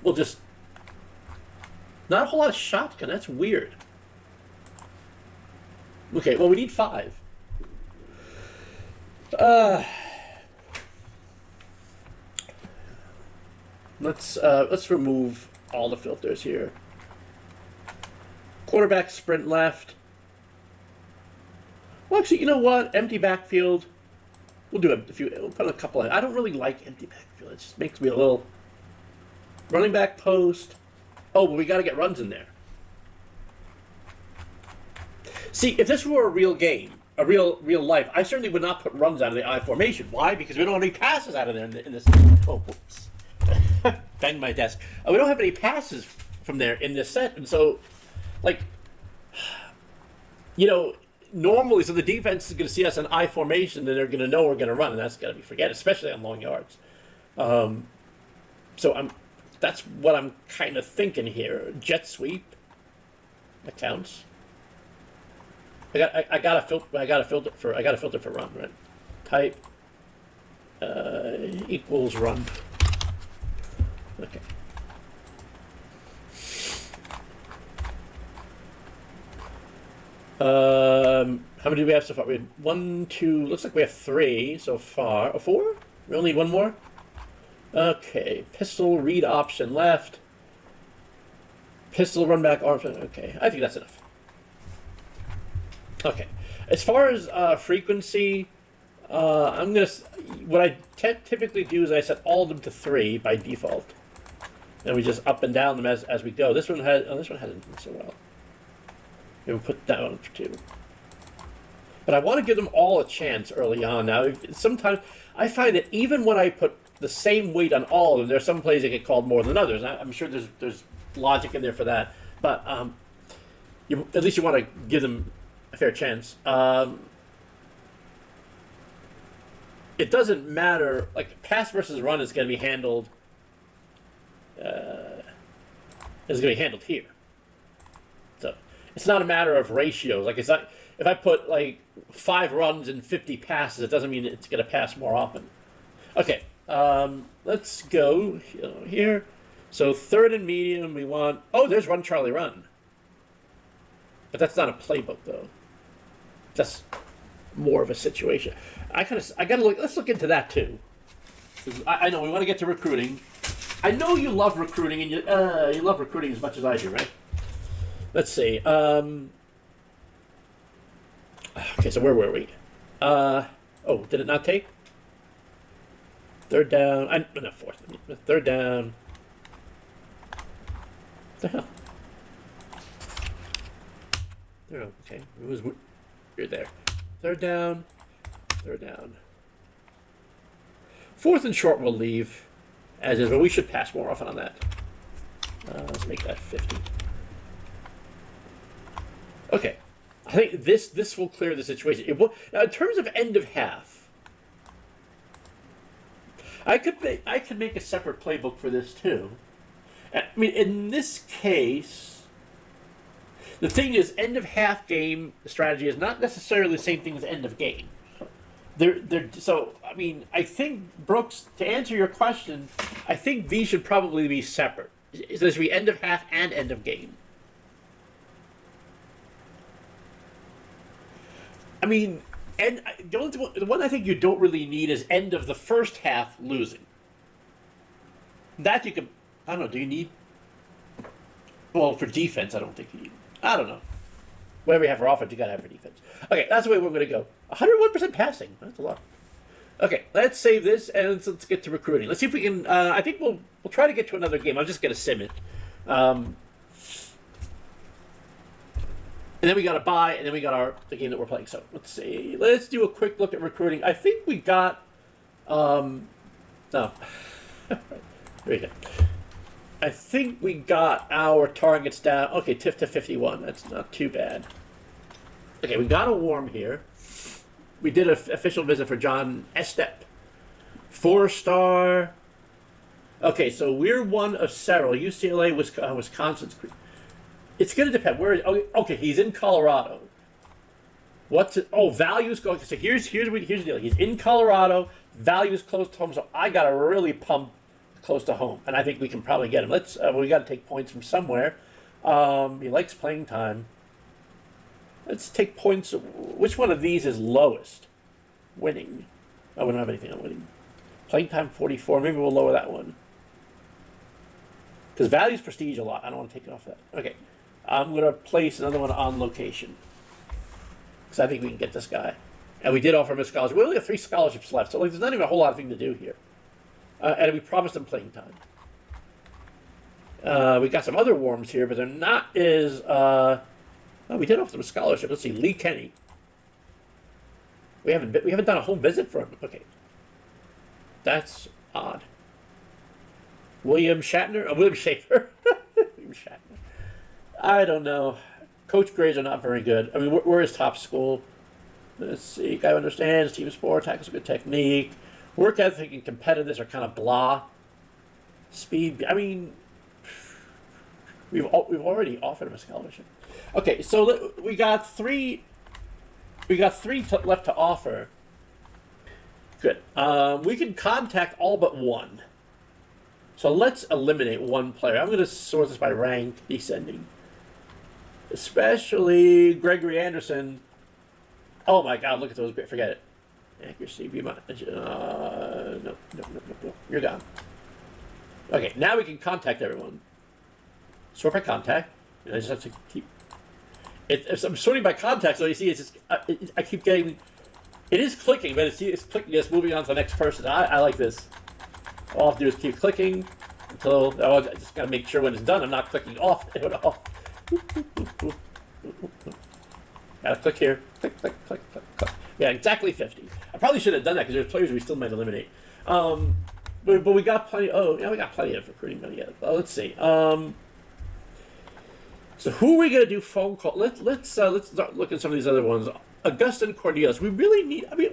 We'll just not a whole lot of shotgun. That's weird. Okay, well we need 5. Let's remove all the filters here. Quarterback sprint left. Well, actually, you know what? Empty backfield. We'll do a few. We'll put a couple in. I don't really like empty backfield. It just makes me a little. Running back post. Oh, but we got to get runs in there. See, if this were a real game, a real life, I certainly would not put runs out of the I formation. Why? Because we don't have any passes out of there in this. Oh, whoops. Bang my desk. We don't have any passes from there in this set, and so, like, you know. Normally, so the defense is going to see us in I formation, and they're going to know we're going to run, and that's got to be forget, especially on long yards. That's what I'm kind of thinking here. Jet sweep, that counts. I got to filter for run, right? Type equals run. Okay. How many do we have so far? We have 1, 2. Looks like we have 3 so far. 4? We only need 1 more. Okay. Pistol read option left. Pistol run back arm. Okay, I think that's enough. Okay. As far as frequency, I'm gonna. What I typically do is I set all of them to 3 by default, and we just up and down them as we go. This one hasn't done so well. We'll put that on for 2. But I want to give them all a chance early on. Now, sometimes I find that even when I put the same weight on all of them, there's some plays that get called more than others. I'm sure there's logic in there for that. But at least you want to give them a fair chance. It doesn't matter. Like, pass versus run is going to be handled. Here. So it's not a matter of ratios. Like, it's not. If I put like 5 runs and 50 passes, it doesn't mean it's going to pass more often. Okay, let's go here. So 3rd and medium, we want. Oh, there's run Charlie run. But that's not a playbook though. That's more of a situation. I gotta look. Let's look into that too. I know we want to get to recruiting. I know you love recruiting, and you love recruiting as much as I do, right? Let's see. Okay, so where were we? Oh, did it not take? 3rd down. No, 4th. 3rd down. What the hell? There. Okay, you're there. 3rd down. 3rd down. 4th and short we'll leave as is, but we should pass more often on that. Let's make that 50. Okay. I think this will clear the situation. It will, now, in terms of end of half, I could make a separate playbook for this too. I mean, in this case, the thing is, end of half game strategy is not necessarily the same thing as end of game. So I mean, I think Brooks, to answer your question, I think these should probably be separate. There should be end of half and end of game. I mean, and the one I think you don't really need is end of the first half losing. That you can, I don't know. Do you need? Well, for defense, I don't think you need. I don't know. Whatever you have for offense, you gotta have for defense. Okay, that's the way we're gonna go. 101% passing. That's a lot. Okay, let's save this and let's get to recruiting. Let's see if we can. I think we'll try to get to another game. I'm just gonna sim it. And then we got a bye, and then we got the game that we're playing. So let's see. Let's do a quick look at recruiting. I think we got. No. Very good. I think we got our targets down. Okay, TIF to 51. That's not too bad. Okay, we got a warm here. We did an official visit for John Estep. 4-star. Okay, so we're one of several. UCLA, Wisconsin's. It's going to depend. Okay, he's in Colorado. Values go. So here's the deal. He's in Colorado. Values close to home. So I got to really pump close to home, and I think we can probably get him. We got to take points from somewhere. He likes playing time. Let's take points. Which one of these is lowest? Winning. Oh, we don't have anything on winning. Playing time 44. Maybe we'll lower that one. Because values prestige a lot. I don't want to take it off that. Okay. I'm going to place another one on location. Because I think we can get this guy. And we did offer him a scholarship. We only have 3 scholarships left. So there's not even a whole lot of thing to do here. And we promised him playing time. We got some other warms here, but they're not as... we did offer him a scholarship. Let's see. Lee Kenny. We haven't done a home visit for him. Okay. That's odd. William Shatner? William Schaefer. William Shatner. I don't know. Coach grades are not very good. I mean, we're his top school. Let's see. Guy understands team sport, tackles a good technique. Work ethic and competitiveness are kind of blah. Speed. I mean, we've already offered him a scholarship. Okay, so we got 3. We got 3 left to offer. Good. We can contact all but 1. So let's eliminate 1 player. I'm going to sort this by rank, descending. Especially Gregory Anderson. Oh my God! Look at those. Forget it. Accuracy. Be no. You're gone. Okay, now we can contact everyone. Sort by contact. And I just have to keep. I'm sorting by contact, so you see, it's just I keep getting. It is clicking, but it's clicking. It's moving on to the next person. I like this. All I have to do is keep clicking until I just gotta make sure when it's done, I'm not clicking off. Gotta click here. Click. Yeah, exactly 50. I probably should have done that because there's players we still might eliminate. But we got plenty. Oh, yeah, we got plenty of recruiting money yet. Let's see. So who are we gonna do phone call? Let's start looking at some of these other ones. Augustin Cornelius. We really need. I mean,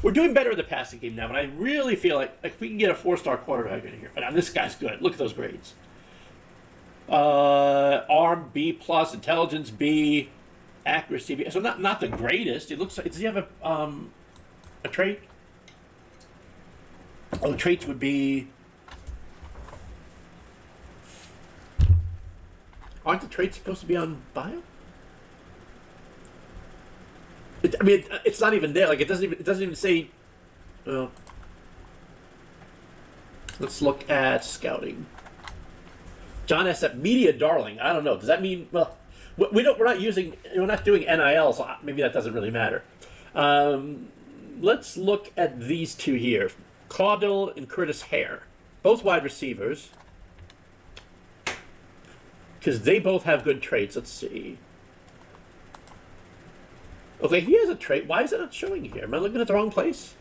we're doing better in the passing game now, but I really feel like we can get a 4-star quarterback in here. But this guy's good. Look at those grades. Arm B+, intelligence B, accuracy B. So not the greatest. It looks like. Does he have a trait? Oh, traits would be. Aren't the traits supposed to be on bio? It's not even there. Like it doesn't even say. Well, let's look at scouting. John Estep, media darling. I don't know. Does that mean? Well, we're not doing NIL, so maybe that doesn't really matter. Let's look at these 2 here, Caudle and Curtis Hare, both wide receivers, because they both have good traits. Let's see. Okay, he has a trait. Why is it not showing here? Am I looking at the wrong place?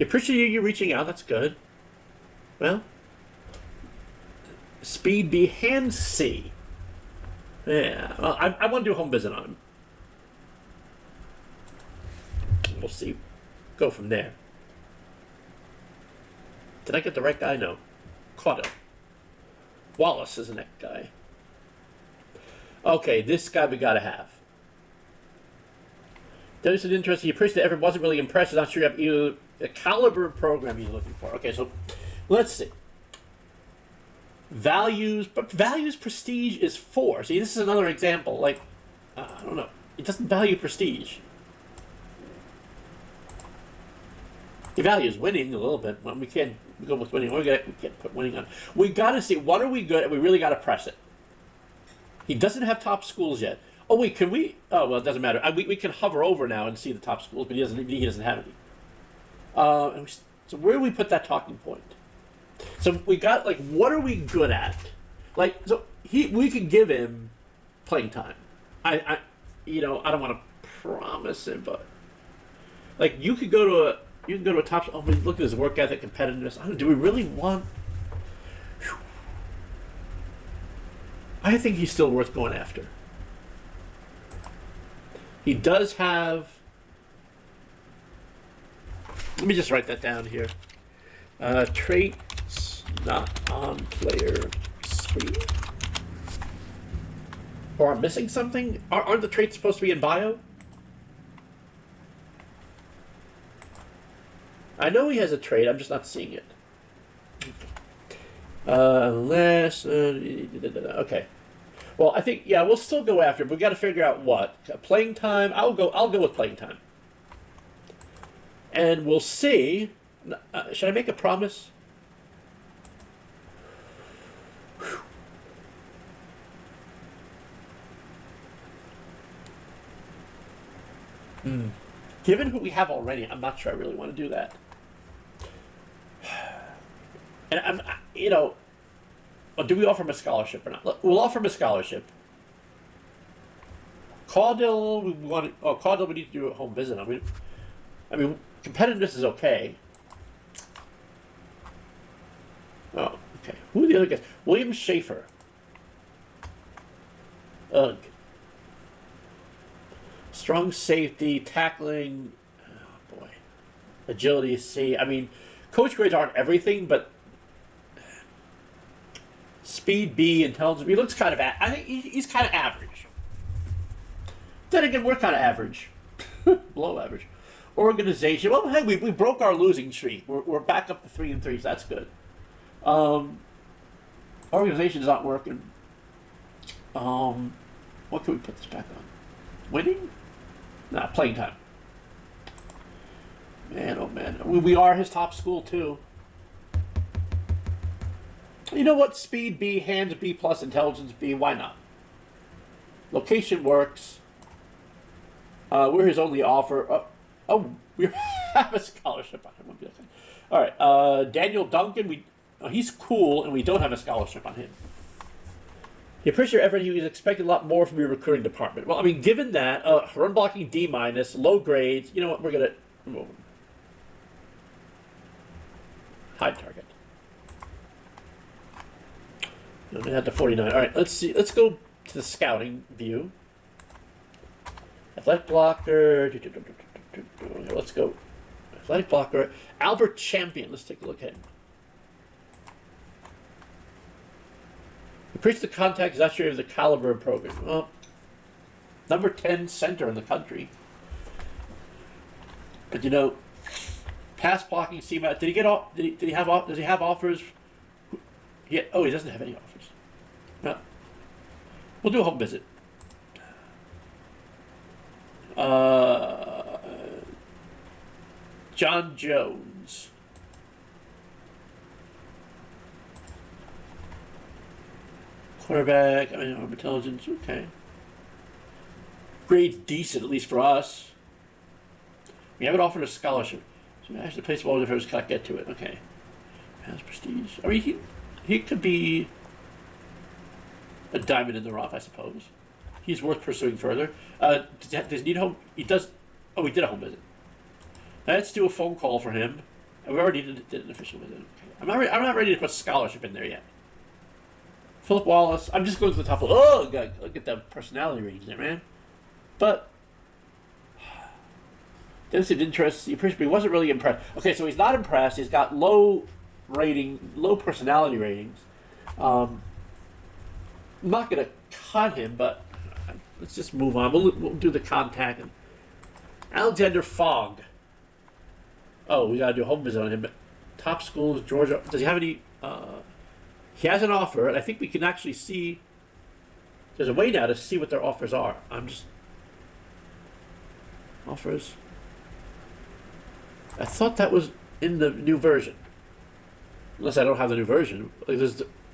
I appreciate you reaching out. That's good. Well. Speed B, hand C. Yeah, well, I want to do a home visit on him. and we'll see. Go from there. Did I get the right guy? No. Caught Wallace is the next guy. Okay, this guy we gotta have. This is interesting. Your person that ever wasn't really impressed. Not sure you have either the caliber of program you're looking for. Okay, so let's see. Values, but values prestige is 4. See, this is another example. Like, I don't know. It doesn't value prestige. It values winning a little bit. Well, we can't go with winning. We can't put winning on. We got to see what are we good at. We really got to press it. He doesn't have top schools yet. Oh wait, can we? Oh well, it doesn't matter. We can hover over now and see the top schools, but he doesn't have any. So where do we put that talking point? So we got like, what are we good at? Like, so we could give him playing time. I don't want to promise him, but like you can go to a top. Oh, look at his work ethic, competitiveness. I don't know, do we really want? Whew. I think he's still worth going after. He does have. Let me just write that down here. Traits not on player screen. Or I'm missing something? Aren't the traits supposed to be in bio? I know he has a trait, I'm just not seeing it. Okay. Well, I think we'll still go after it, but we got to figure out what playing time. I'll go with playing time, and we'll see. Should I make a promise? Given who we have already, I'm not sure I really want to do that. And do we offer him a scholarship or not? We'll offer him a scholarship. Caudle, we need to do a home visit. I mean, competitiveness is okay. Oh, okay. Who are the other guys? William Schaefer. Ugh. Strong safety, tackling. Oh boy, agility. C. I mean, coach grades aren't everything, but speed B, intelligence. He looks kind of. I think he's kind of average. Then again, we're kind of average, below average. Organization. Well, hey, we broke our losing streak. We're back up to 3-3. So that's good. Organization's not working. What can we put this back on? Winning? Nah, playing time. Man, oh man. We are his top school, too. You know what? Speed B, hands B plus, intelligence B. Why not? Location works. We're his only offer. We have a scholarship on him. All right. Daniel Duncan, he's cool, and we don't have a scholarship on him. He appreciates your effort. He was expecting a lot more from your recruiting department. Well, I mean, given that, run blocking D-, low grades, you know what? We're going to remove him. Hide target. No, we had to 49. All right, let's see. Let's go to the scouting view. Athletic blocker. Let's go. Athletic blocker. Albert Champion. Let's take a look at him. Increase the contact is not sure of the caliber of program. Well, number 10 center in the country. But pass blocking, CMAT. Did he get off? Does he have offers? Yeah. Oh, he doesn't have any offers. No. We'll do a home visit. John Jones. Quarterback, intelligence, okay. Grades decent, at least for us. We haven't offered a scholarship. So I actually place ball if I was can't get to it. Okay. Has prestige. I mean, he could be a diamond in the rough, I suppose. He's worth pursuing further. Does he need home? He does. Oh, we did a home visit. Let's do a phone call for him. And we already did an official visit. Okay. I'm not ready to put scholarship in there yet. Philip Wallace. I'm just going to the top. Oh, God, look at the personality range there, man. But Demonstrated interest. He appreciated, but he wasn't really impressed. Okay, so he's not impressed. He's got low personality ratings. I'm not going to cut him, but let's just move on. We'll do the contact. And Alexander Fogg. Oh, we got to do a home visit on him. But top schools, Georgia. Does he have any? He has an offer, and I think we can actually see. There's a way now to see what their offers are. Offers. I thought that was in the new version. Unless I don't have the new version. Like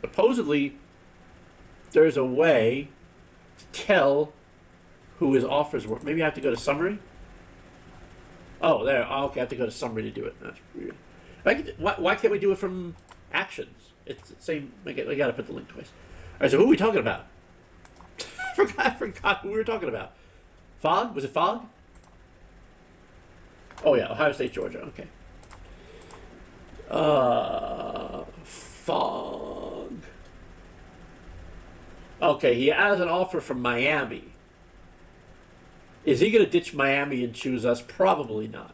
supposedly, there's a way to tell who his offers were. Maybe I have to go to summary. Oh, there. Oh, okay, I have to go to summary to do it. That's weird. Why can't we do it from actions? It's the same. I got to put the link twice. All right, so who are we talking about? I forgot who we were talking about. Fogg? Was it Fogg? Oh, yeah, Ohio State, Georgia. Okay. Fogg. Okay, he has an offer from Miami. Is he going to ditch Miami and choose us? Probably not.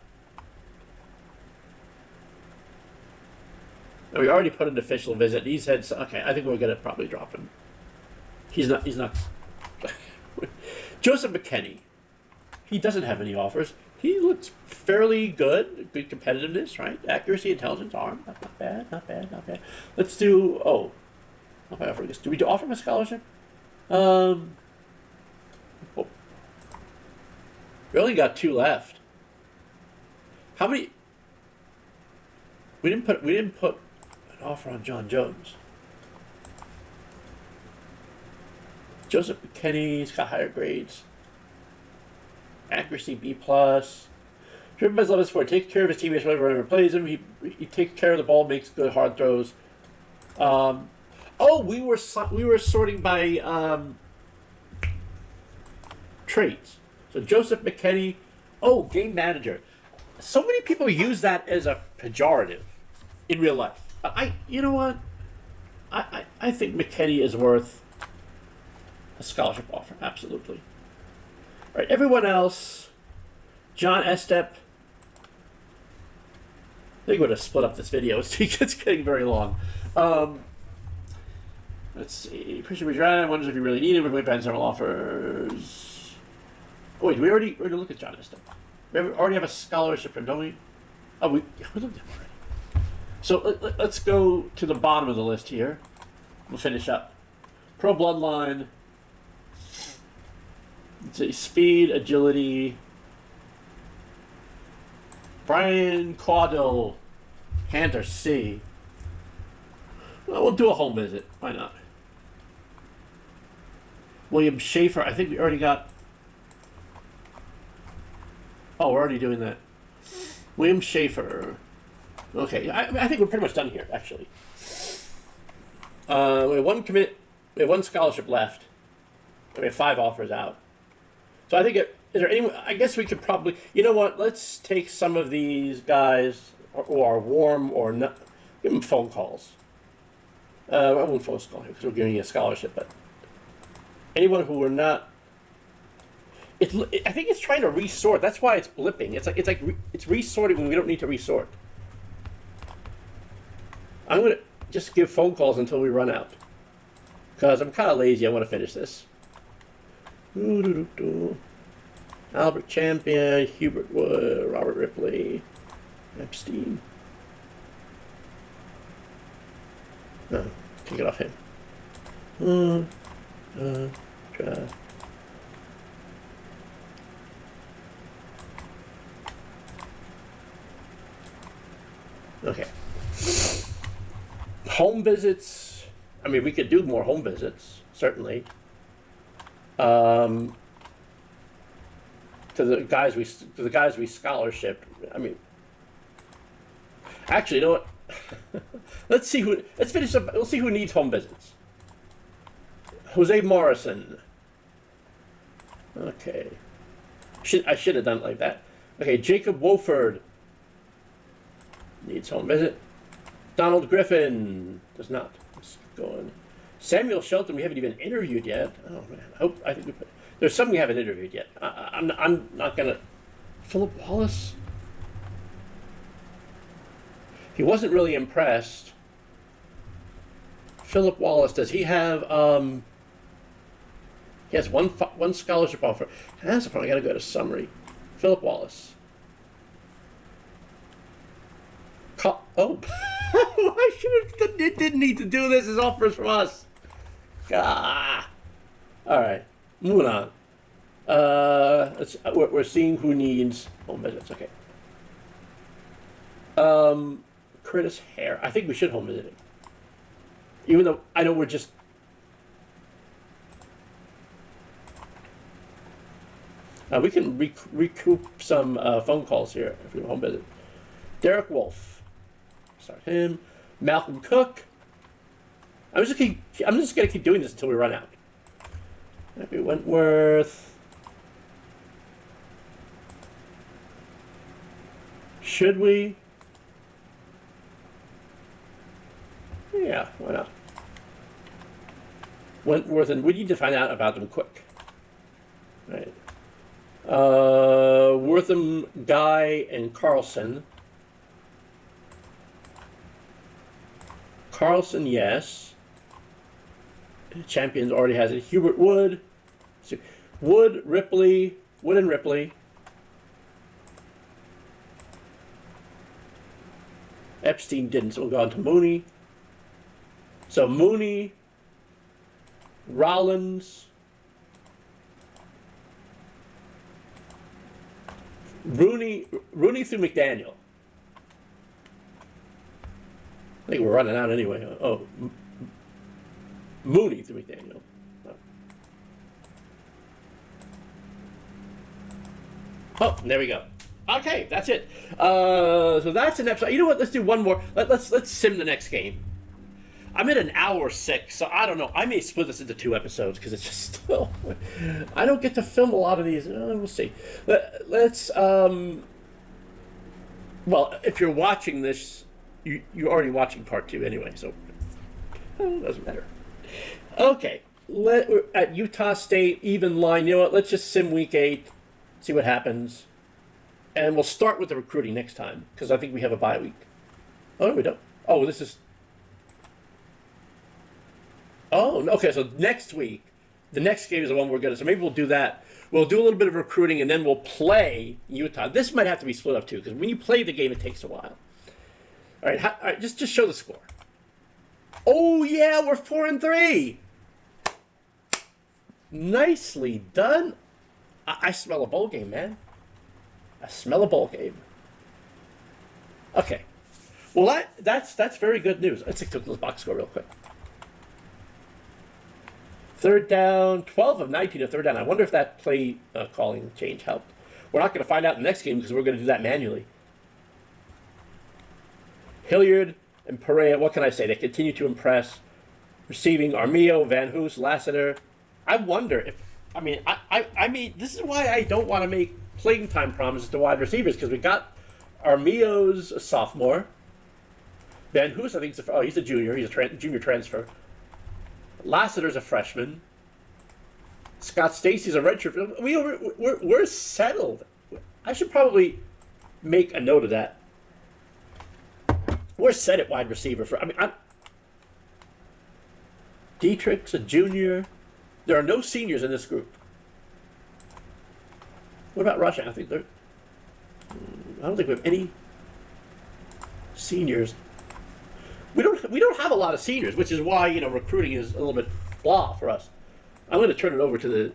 We already put an official visit. He said, okay, I think we're going to probably drop him. He's not. Joseph McKinney. He doesn't have any offers. He looks fairly good. Good competitiveness, right? Accuracy, intelligence, arm. Not bad. Let's do, not bad for this. Do we offer him a scholarship? We only got 2 left. How many? We didn't put an offer on John Jones. Joseph McKinney's got higher grades. Accuracy B+. Driven by his love of sport, takes care of his teammates whenever plays him. He takes care of the ball, makes good hard throws. We were sorting by traits. So Joseph McKinney, game manager. So many people use that as a pejorative in real life. You know what? I think McKinney is worth a scholarship offer, absolutely. All right, everyone else, John Estep. I think we're going to split up this video. It's getting very long. Let's see. Appreciate we try. Wonders if you really need it. We're going to several offers. Oh, wait, we already looked at John Estep. We already have a scholarship from, don't we? Oh, we looked at him already. So let's go to the bottom of the list here. We'll finish up. Pro Bloodline. Let's see, speed, agility. Brian Caudle, Panther C. Well, we'll do a home visit. Why not? William Schaefer. I think we already got. Oh, we're already doing that. William Schaefer. Okay, I think we're pretty much done here, actually. We have one commit. We have one scholarship left. We have 5 offers out. So I think is there anyone? I guess we could probably. You know what? Let's take some of these guys who are warm or not. Give them phone calls. I won't phone call because we're giving you a scholarship, but anyone who we're not. I think it's trying to resort. That's why it's blipping. It's resorting when we don't need to resort. I'm gonna just give phone calls until we run out, because I'm kind of lazy. I want to finish this. Albert Champion, Hubert Wood, Robert Ripley, Epstein. No, take it off him. Try. Okay. Home visits. I mean, we could do more home visits, certainly. To the guys we scholarship. I mean, actually, you know what? Let's finish up. We'll see who needs home visits. Jose Morrison. Okay. I should have done it like that. Okay, Jacob Wolford needs home visit. Donald Griffin does not. Let's go on. Samuel Shelton, we haven't even interviewed yet. Oh man, I think we put. There's some we haven't interviewed yet. I'm not gonna Philip Wallace. He wasn't really impressed. Philip Wallace, does he have, he has one scholarship offer. That's the problem, I gotta go to summary. Philip Wallace. Oh. I should have, it didn't need to do this, his offers from us. Ah. Alright, moving on. We're seeing who needs home visits, okay. Curtis Hare. I think we should home visit him. Even though I know we're just... we can recoup some phone calls here if we home visit. Derek Wolf. Start him. Malcolm Cook. I'm just gonna keep doing this until we run out. Maybe Wentworth. Should we? Yeah, why not? Wentworth, and we need to find out about them quick. Right. Wortham, Guy, and Carlson. Carlson, yes. Champions already has it. Hubert Wood. Wood and Ripley. Epstein didn't, so we'll go on to Mooney. So Mooney, Rollins, Rooney through McDaniel. I think we're running out anyway. Oh, Mooney through McDaniel. Oh, there we go. Okay, that's it. So that's an episode. You know what? Let's do one more. Let's sim the next game. I'm at an hour 6, so I don't know. I may split this into 2 episodes because it's just still. I don't get to film a lot of these. We'll see. Let's. Well, if you're watching this, you're already watching part 2 anyway, so it doesn't matter. Okay, we're at Utah State, even line. You know what? Let's just sim week 8, see what happens, and we'll start with the recruiting next time because I think we have a bye week. Oh, no, we don't. Oh, this is. Oh, okay, so next week, the next game is the one we're going to... So maybe we'll do that. We'll do a little bit of recruiting, and then we'll play Utah. This might have to be split up, too, because when you play the game, it takes a while. All right, just show the score. Oh, yeah, we're 4-3. Nicely done. I smell a bowl game, man. I smell a bowl game. Okay. Well, that's very good news. Let's take the box score real quick. 3rd down, 12 of 19 to 3rd down. I wonder if that play calling change helped. We're not going to find out in the next game because we're going to do that manually. Hilliard and Perea, what can I say? They continue to impress. Receiving Armio, Van Hoos, Lassiter. I wonder if, I mean, this is why I don't want to make playing time promises to wide receivers because we got Armio's a sophomore. Van Hoos, I think, he's a junior. He's a junior transfer. Lassiter's a freshman. Scott Stacy's a redshirt. We're settled. I should probably make a note of that. We're set at wide receiver. Dietrich's a junior. There are no seniors in this group. What about rushing? I don't think we have any seniors. We don't have a lot of seniors, which is why recruiting is a little bit blah for us. I'm going to turn it over to the.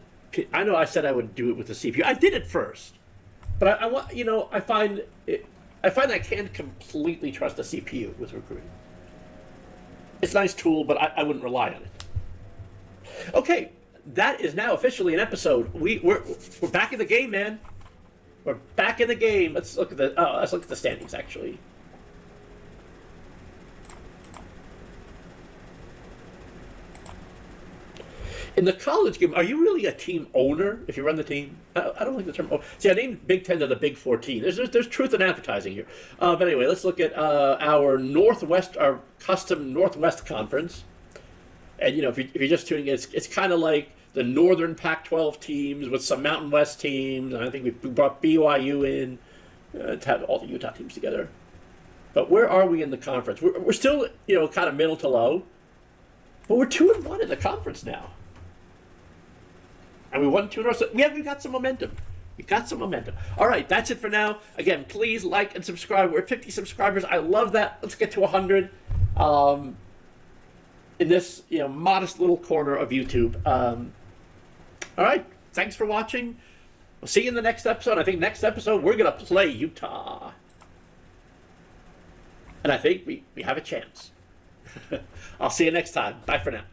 I know I said I would do it with the CPU. I did it first, but I want I find I can't completely trust the CPU with recruiting. It's a nice tool, but I wouldn't rely on it. Okay, that is now officially an episode. We're back in the game, man. We're back in the game. Let's look at the standings actually. In the college game, are you really a team owner if you run the team? I don't like the term owner. See, I named Big 10 to the Big 14. There's truth in advertising here. But anyway, let's look at our custom Northwest Conference. And if you're just tuning in, it's kind of like the Northern Pac-12 teams with some Mountain West teams, and I think we brought BYU in to have all the Utah teams together. But where are we in the conference? We're still kind of middle to low, but we're 2-1 in the conference now, and we won 2 in a row. So we've got some momentum. We've got some momentum. All right, that's it for now. Again, please like and subscribe. We're at 50 subscribers. I love that. Let's get to 100. In this modest little corner of YouTube. All right, thanks for watching. We'll see you in the next episode. I think next episode we're going to play Utah. And I think we have a chance. I'll see you next time. Bye for now.